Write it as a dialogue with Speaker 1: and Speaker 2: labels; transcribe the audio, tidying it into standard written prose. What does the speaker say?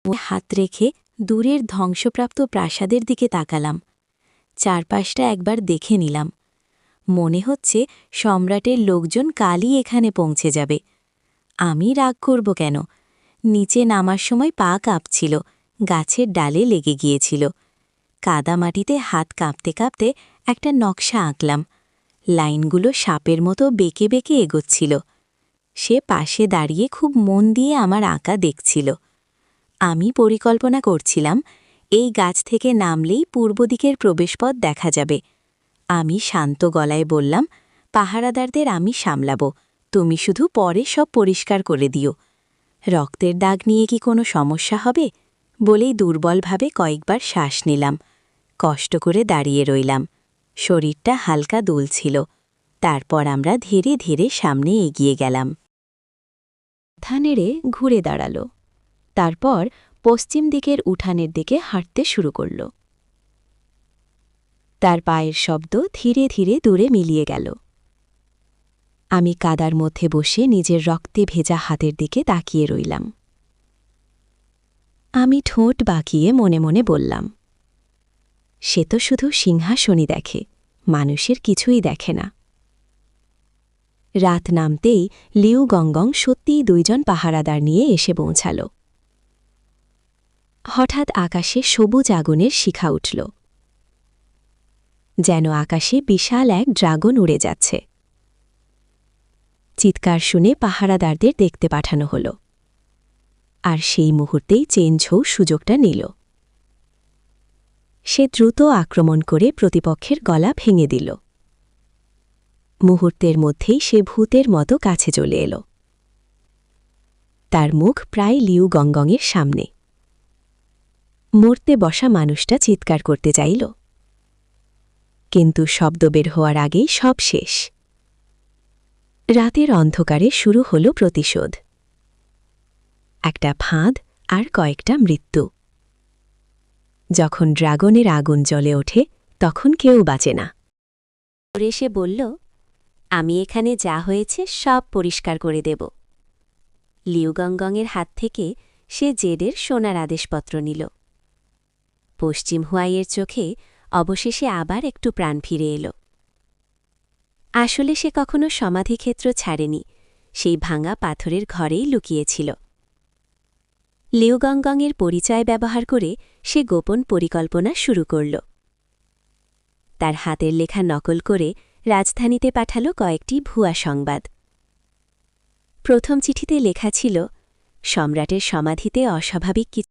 Speaker 1: হাত রেখে দূরের ধ্বংসপ্রাপ্ত প্রাসাদের দিকে তাকালাম। চারপাশটা একবার দেখে নিলাম। মনে হচ্ছে সম্রাটের লোকজন কালই এখানে পৌঁছে যাবে। আমি রাগ করব কেন? নিচে নামার সময় পা কাঁপছিল, গাছের ডালে লেগে গিয়েছিল। কাদামাটিতে হাত কাঁপতে কাঁপতে একটা নকশা আঁকলাম। লাইনগুলো সাপের মতো বেঁকে বেঁকে এগোচ্ছিল। সে পাশে দাঁড়িয়ে খুব মন দিয়ে আমার আঁকা দেখছিল। আমি পরিকল্পনা করছিলাম, এই গাছ থেকে নামলেই পূর্ব দিকের প্রবেশপথ দেখা যাবে। আমি শান্ত গলায় বললাম, পাহারাদারদের আমি সামলাব, তুমি শুধু পরে সব পরিষ্কার করে দিও। রক্তের দাগ নিয়ে কি কোনো সমস্যা হবে? বলেই দুর্বলভাবে কয়েকবার শ্বাস নিলাম। কষ্ট করে দাঁড়িয়ে রইলাম। শরীরটা হালকা দুলছিল। তারপর আমরা ধীরে ধীরে সামনে এগিয়ে গেলাম। মাথা নেড়ে ঘুরে দাঁড়াল। তারপর পশ্চিম দিকের উঠানের দিকে হাঁটতে শুরু করল। তার পায়ের শব্দ ধীরে ধীরে দূরে মিলিয়ে গেল। আমি কাদার মধ্যে বসে নিজের রক্তে ভেজা হাতের দিকে তাকিয়ে রইলাম। আমি ঠোঁট বাঁকিয়ে মনে মনে বললাম, সে তো শুধু সিংহাসনই দেখে, মানুষের কিছুই দেখে না। রাত নামতেই লিউ গংগং সত্যিই 2 জন পাহারাদার নিয়ে এসে পৌঁছাল। হঠাৎ আকাশে সবুজ আগুনের শিখা উঠল, যেন আকাশে বিশাল এক ড্রাগন উড়ে যাচ্ছে। চিৎকার শুনে পাহারাদারদের দেখতে পাঠানো হল। আর সেই মুহূর্তেই চেনঝৌ সুযোগটা নিল। সে দ্রুত আক্রমণ করে প্রতিপক্ষের গলা ভেঙে দিল। মুহূর্তের মধ্যেই সে ভূতের মতো কাছে চলে এল। তার মুখ প্রায় লিউ গংগংয়ের সামনে। মরতে বসা মানুষটা চিৎকার করতে চাইল, কিন্তু শব্দ বের হওয়ার আগেই সব শেষ। রাতের অন্ধকারে শুরু হল প্রতিশোধ। একটা ফাঁদ আর কয়েকটা মৃত্যু। যখন ড্রাগনের আগুন জ্বলে ওঠে তখন কেউ বাঁচে না। সে বলল, আমি এখানে যা হয়েছে সব পরিষ্কার করে দেব। লিউ গংগংয়ের হাত থেকে সে জেডের সোনার আদেশপত্র নিল। পশ্চিম হুয়াইয়ের চোখে অবশেষে আবার একটু প্রাণ ফিরে এল। আসলে সে কখনো সমাধিক্ষেত্র ছাড়েনি, সেই ভাঙা পাথরের ঘরেই লুকিয়েছিল। লিউ গংগংয়ের পরিচয় ব্যবহার করে সে গোপন পরিকল্পনা শুরু করল। তার হাতের লেখা নকল করে রাজধানীতে পাঠাল কয়েকটি ভুয়া সংবাদ। প্রথম চিঠিতে লেখা ছিল, সম্রাটের সমাধিতে অস্বাভাবিক কিছু